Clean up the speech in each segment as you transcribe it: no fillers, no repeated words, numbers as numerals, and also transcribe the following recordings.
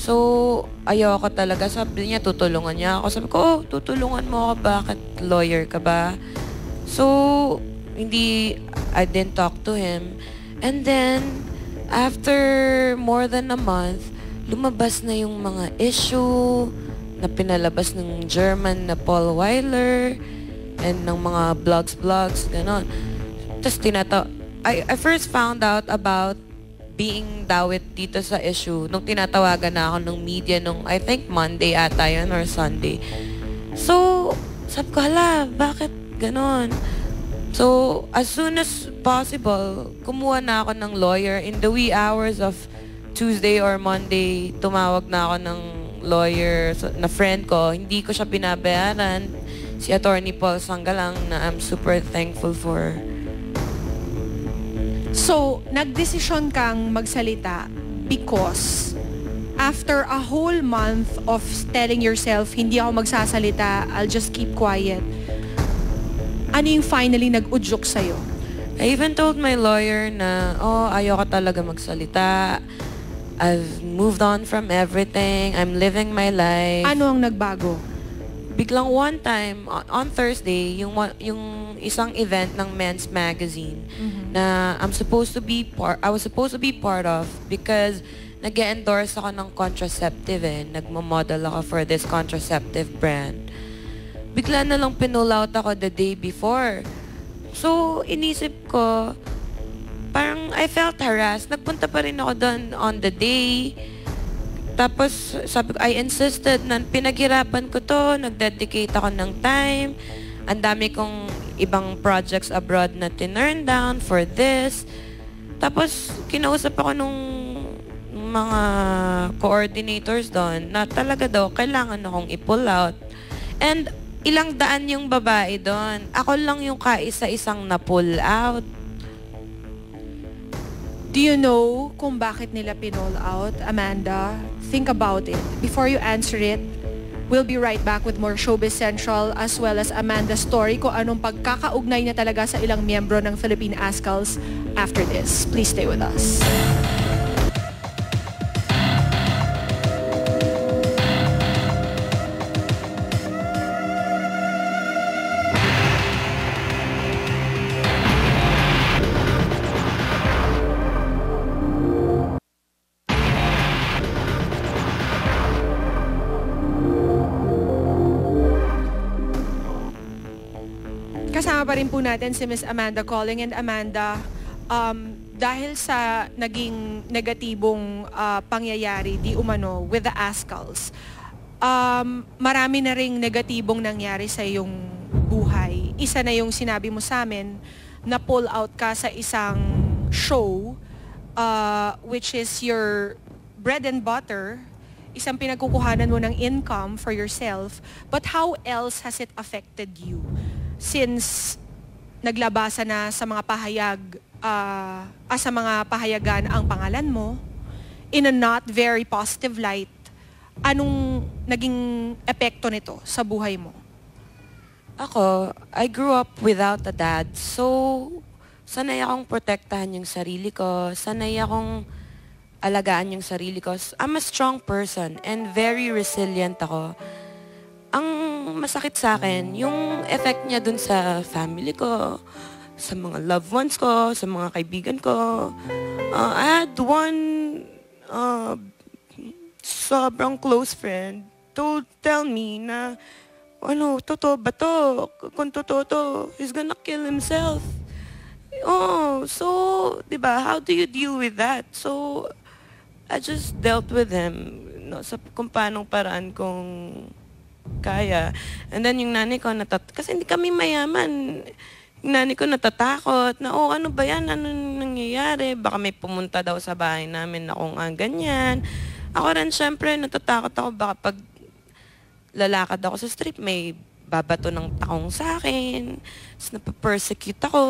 So, ayoko talaga. Sabi niya, tutulungan niya ako. Sabi ko, oh, tutulungan mo ako. Bakit? Lawyer ka ba? So, I didn't talk to him. And then, after more than a month, lumabas na yung mga issue na pinalabas ng German na Paul Weiler and ng mga blogs, ganon. Tapos I first found out about being dawit dito sa issue nung tinatawagan na ako ng media nung I think Monday ata yun or Sunday. So, sabi ko, hala, bakit ganon? So, as soon as possible, kumuha na ako ng lawyer. In the wee hours of Tuesday or Monday, tumawag na ako ng lawyer na friend ko. Hindi ko siya binabayaran. Si Attorney Paul Sanggalang na I'm super thankful for. So, nagdesisyon kang magsalita because after a whole month of telling yourself, hindi ako magsasalita, I'll just keep quiet. Ano yung finally nag-udyok sa'yo? I even told my lawyer na, ayoko talaga magsalita. I've moved on from everything. I'm living my life. Ano ang nagbago? Biglang one time, on Thursday, yung isang event ng Men's Magazine na I was supposed to be part of because nag-endorse ako ng contraceptive Nagmo-model ako for this contraceptive brand. Bigla na lang pinull out ako the day before. So, inisip ko, parang I felt harassed. Nagpunta pa rin ako doon on the day. Tapos, sabi ko, I insisted na pinaghirapan ko to, nag-dedicate ako ng time. Ang dami kong ibang projects abroad na tinurn down for this. Tapos, kinausap ako nung mga coordinators doon na talaga daw, kailangan akong i-pull out. And, ilang daan yung babae doon. Ako lang yung kaisa-isang na-pull out. Do you know kung bakit nila pinull out, Amanda? Think about it. Before you answer it, we'll be right back with more Showbiz Central as well as Amanda's story kung anong pagkakaugnay niya talaga sa ilang miyembro ng Philippine Ascals after this. Please stay with us. Kasama pa rin po natin si Miss Amanda Calling. And Amanda, dahil sa naging negatibong pangyayari di umano with the Ascals, marami na ring negatibong nangyari sa iyong buhay. Isa na yung sinabi mo sa amin na pull out ka sa isang show which is your bread and butter, isang pinagkukuhanan mo ng income for yourself. But how else has it affected you? Since naglabasa na sa mga pahayagan ang pangalan mo, in a not very positive light, anong naging epekto nito sa buhay mo? Ako, I grew up without a dad. So, sanay akong protektahan yung sarili ko. Sanay akong alagaan yung sarili ko. I'm a strong person and very resilient ako. Ang masakit sa akin, yung effect niya dun sa family ko, sa mga loved ones ko, sa mga kaibigan ko. I had one sobrang close friend to tell me na, totoo ba to? Kung totoo to, he's gonna kill himself. So, diba, how do you deal with that? So, I just dealt with him, sa kung paanong paraan kong kaya. And then yung nanay ko, kasi hindi kami mayaman. Yung nanay ko natatakot na, ano ba yan? Ano nangyayari? Baka may pumunta daw sa bahay namin na kung ganyan. Ako rin, syempre, natatakot ako. Baka pag lalakad ako sa street, may babato ng takong sa akin. Tapos napapersecute ako.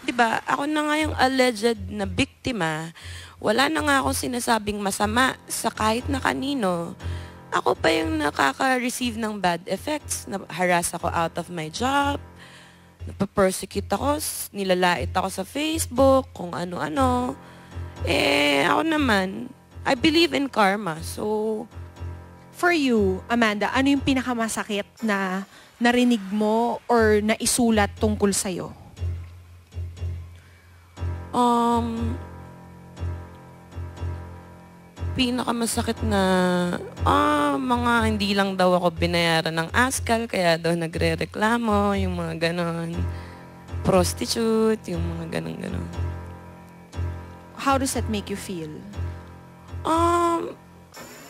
Diba? Ako na nga yung alleged na biktima. Wala na nga akong sinasabing masama sa kahit na kanino. Ako pa yung nakaka-receive ng bad effects. Harass ako out of my job. Napapersecute ako. Nilalait ako sa Facebook. Kung ano-ano. Ako naman, I believe in karma. So, For you, Amanda, ano yung pinakamasakit na narinig mo or naisulat tungkol sa'yo? Pinakamasakit na, mga hindi lang daw ako binayaran ng ASCAL, kaya daw nagre-reklamo, yung mga ganon. Prostitute, yung mga ganon-ganon. How does that make you feel?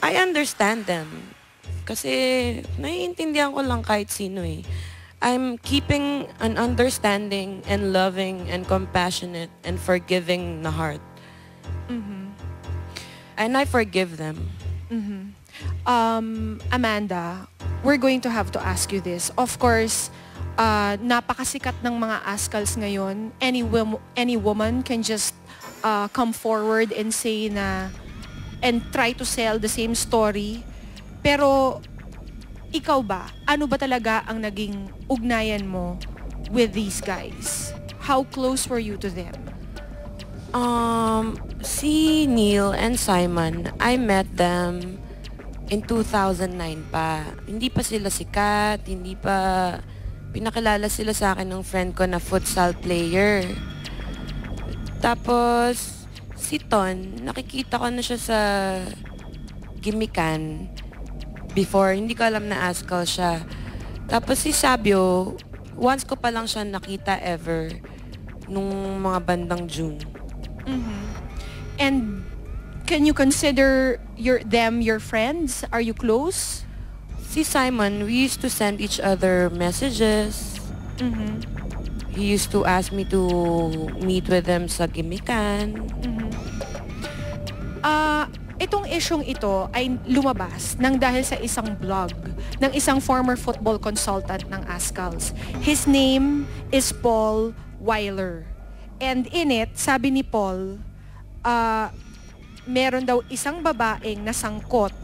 I understand them. Kasi naiintindihan ko lang kahit sino eh. I'm keeping an understanding and loving and compassionate and forgiving na heart. And I forgive them. Amanda, we're going to have to ask you this. Of course, napakasikat ng mga ASCALs ngayon. Any woman can just come forward and say na and try to sell the same story. Pero ikaw ba? Ano ba talaga ang naging ugnayan mo with these guys? How close were you to them? Si Neil and Simon, I met them in 2009 pa. Hindi pa sila sikat, hindi pa pinakilala sila sa akin ng friend ko na futsal player. Tapos si Ton, nakikita ko na siya sa gimikan before, hindi ko alam na ASCAL siya. Tapos si Sabio, once ko pa lang siya nakita ever nung mga bandang June. And can you consider them your friends? Are you close? Si Simon, we used to send each other messages. He used to ask me to meet with them sa gimikan. Itong isyong ito ay lumabas nang dahil sa isang blog ng isang former football consultant ng ASCALs. His name is Paul Weiler. And in it, sabi ni Paul, meron daw isang babaeng nasangkot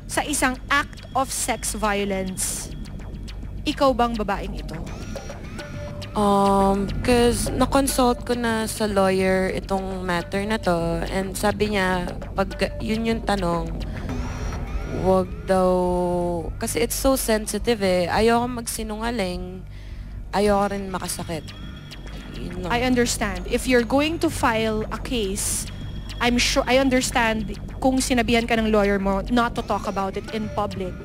sa isang act of sex violence. Ikaw bang babaeng ito? Cause na-consult ko na sa lawyer itong matter na to, and sabi niya, pag yun yung tanong, wag daw, kasi it's so sensitive eh. Ayoko magsinungaling, ayoko rin makasakit. I understand. If you're going to file a case, I'm sure, I understand kung sinabihan ka ng lawyer mo not to talk about it in public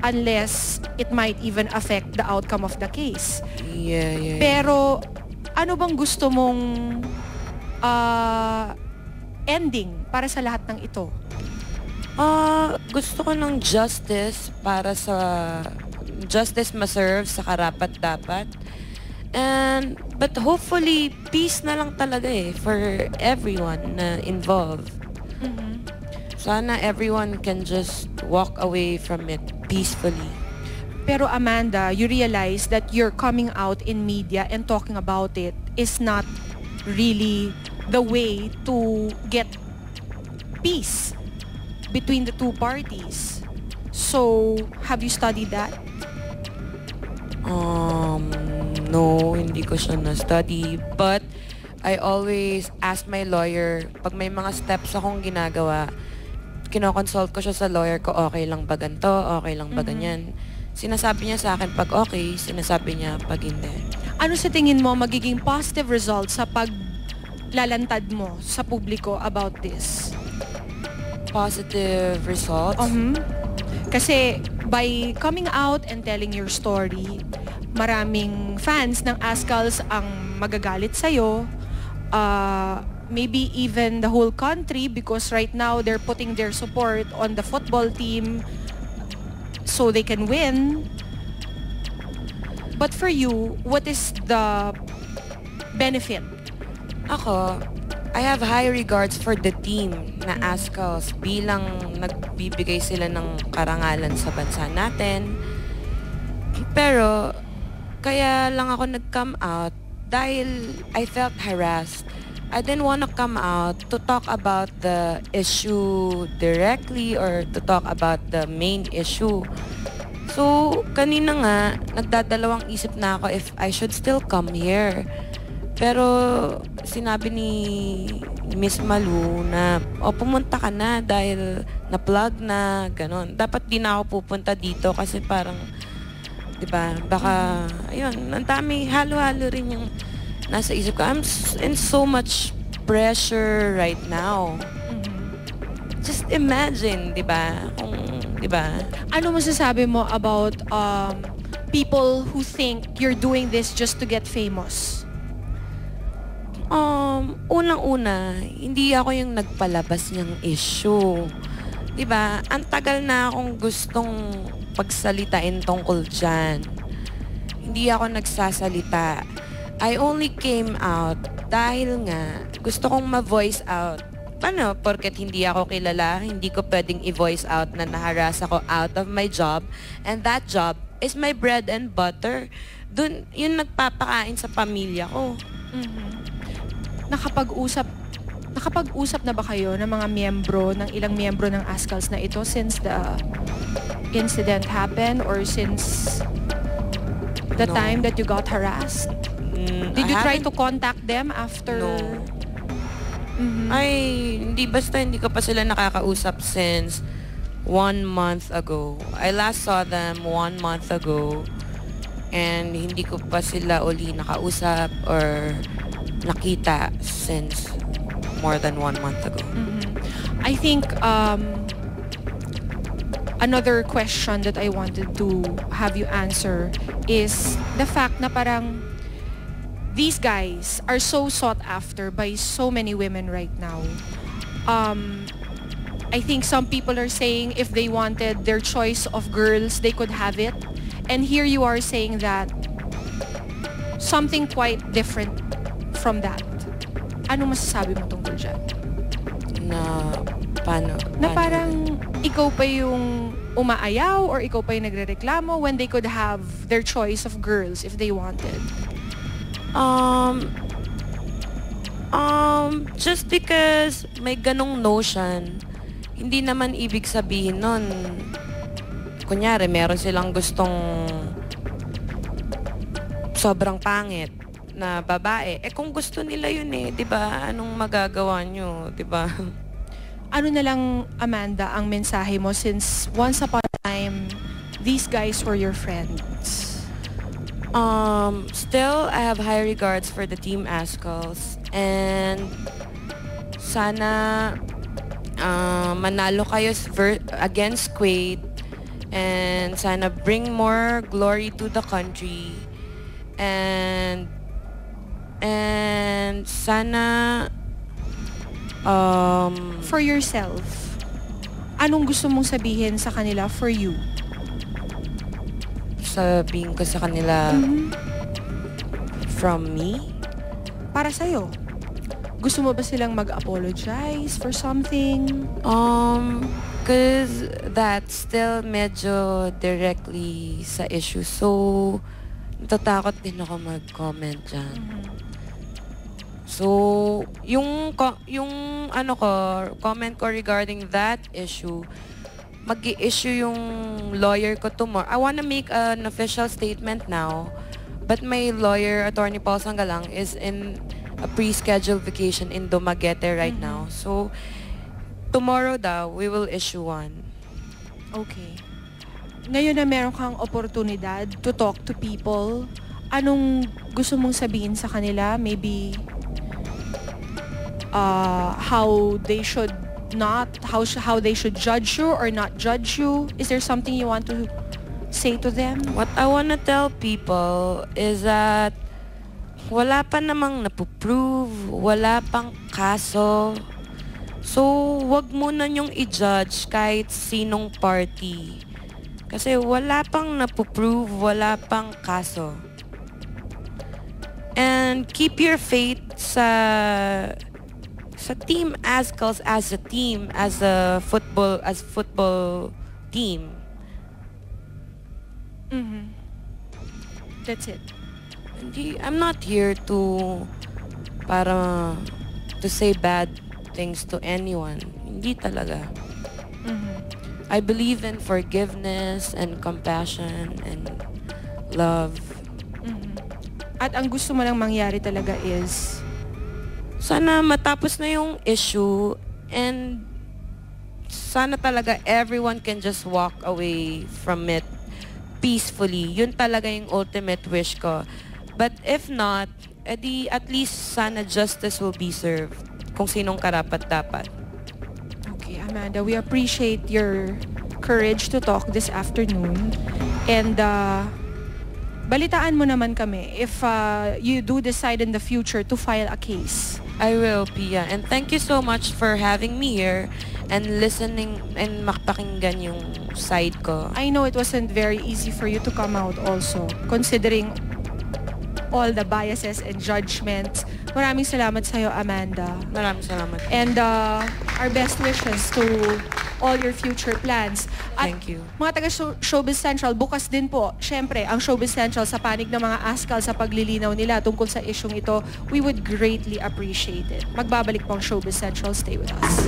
unless it might even affect the outcome of the case. Yeah. Pero, ano bang gusto mong ending para sa lahat ng ito? Gusto ko ng justice para sa justice ma-serve sa karapat-dapat. But hopefully, peace na lang talaga eh for everyone na involved. Sana everyone can just walk away from it peacefully. Pero Amanda, you realize that you're coming out in media and talking about it is not really the way to get peace between the two parties. So, have you studied that? No, hindi ko siya na-study. But, I always ask my lawyer, pag may mga steps akong ginagawa, kinoconsult ko siya sa lawyer ko, okay lang ba ganito, okay lang ba ganyan. Sinasabi niya sa akin pag okay, sinasabi niya pag hindi. Ano sa tingin mo magiging positive result sa paglalantad mo sa publiko about this? Positive results? Kasi by coming out and telling your story, maraming fans ng ASCALs ang magagalit sa'yo. Maybe even the whole country, because right now they're putting their support on the football team so they can win. But for you, what is the benefit? Ako, I have high regards for the team na ASCALs bilang nagbibigay sila ng karangalan sa bansa natin. Pero, kaya lang ako nag-come out dahil I felt harassed. I didn't want to come out to talk about the issue directly or to talk about the main issue. So, kanina nga, nagdadalawang isip na ako if I should still come here. Pero sinabi ni Miss Malu na pumunta ka na dahil na-plug na, ganon. Dapat di na ako pupunta dito kasi parang, di ba, baka, ayun, ang dami, halo-halo rin yung nasa isip ko. I'm in so much pressure right now. Just imagine, di ba? Kung, di ba? Ano masasabi mo about people who think you're doing this just to get famous? Unang-una, hindi ako yung nagpalabas ng issue. 'Di ba? Ang tagal na akong gustong pagsalitain tungkol diyan. Hindi ako nagsasalita. I only came out dahil nga gusto kong ma-voice out. Paano? Porket hindi ako kilala, hindi ko pwedeng i-voice out na naharas ako out of my job. And that job is my bread and butter. Dun, yun nagpapakain sa pamilya ko. Nakapag-usap na ba kayo ng mga ilang miyembro ng ASCALS na ito since the incident happened or since the No. time that you got harassed? Did you try to contact them after? No. Ay, hindi ko pa sila nakakausap since 1 month ago. I last saw them 1 month ago and hindi ko pa sila uli nakausap or nakita since more than 1 month ago. I think another question that I wanted to have you answer is the fact na parang these guys are so sought after by so many women right now. I think some people are saying if they wanted their choice of girls, they could have it. And here you are saying that something quite different from that. Ano masasabi mo tungkol dyan? Paano? Na parang ikaw pa yung umaayaw or ikaw pa yung nagrereklamo when they could have their choice of girls if they wanted. Just because may ganong notion, hindi naman ibig sabihin nun, kunyari, meron silang gustong sobrang pangit na babae. Kung gusto nila yun 'di ba? Anong magagawa nyo, 'di ba? Ano na lang, Amanda, ang mensahe mo since once upon a time, these guys were your friends? Still, I have high regards for the Team ASCALS and sana manalo kayo against Quaid and sana bring more glory to the country and sana For yourself, anong gusto mong sabihin sa kanila for you? sabihin ko sa kanila from me. Para sa'yo, gusto mo ba silang mag-apologize for something? Cause that's still medyo directly sa issue. So, natatakot din ako mag-comment dyan. So, yung comment ko regarding that issue, mag-i-issue yung lawyer ko tomorrow. I wanna make an official statement now, but my lawyer, Attorney Paul Sanggalang, is in a pre-scheduled vacation in Dumaguete right now. So, tomorrow daw, we will issue one. Okay. Ngayon na meron kang oportunidad to talk to people, anong gusto mong sabihin sa kanila? Maybe how they should judge you or not judge you? Is there something you want to say to them? What I wanna tell people is that wala pa namang napuprove, wala pang kaso. So, wag mo na nyong i-judge kahit sinong party. Kasi wala pang napuprove, wala pang kaso. And keep your faith sa Team ASCALS as a team, as football team. That's it. I'm not here to say bad things to anyone. Hindi talaga. I believe in forgiveness and compassion and love. At ang gusto mo lang mangyari talaga is... Sana matapos na yung issue and sana talaga everyone can just walk away from it peacefully. Yun talaga yung ultimate wish ko. But if not, edi at least sana justice will be served kung sinong karapat-dapat. Okay, Amanda, we appreciate your courage to talk this afternoon. And balitaan mo naman kami if you do decide in the future to file a case. I will, Pia. And thank you so much for having me here and listening and makapakinggan yung side ko. I know it wasn't very easy for you to come out also, considering all the biases and judgments. Maraming salamat sa'yo, Amanda. Maraming salamat. And our best wishes to all your future plans. At Thank you. mga taga Showbiz Central, bukas din po, syempre, ang Showbiz Central sa panig ng mga askal sa paglilinaw nila tungkol sa isyong ito, we would greatly appreciate it. Magbabalik po ang Showbiz Central. Stay with us.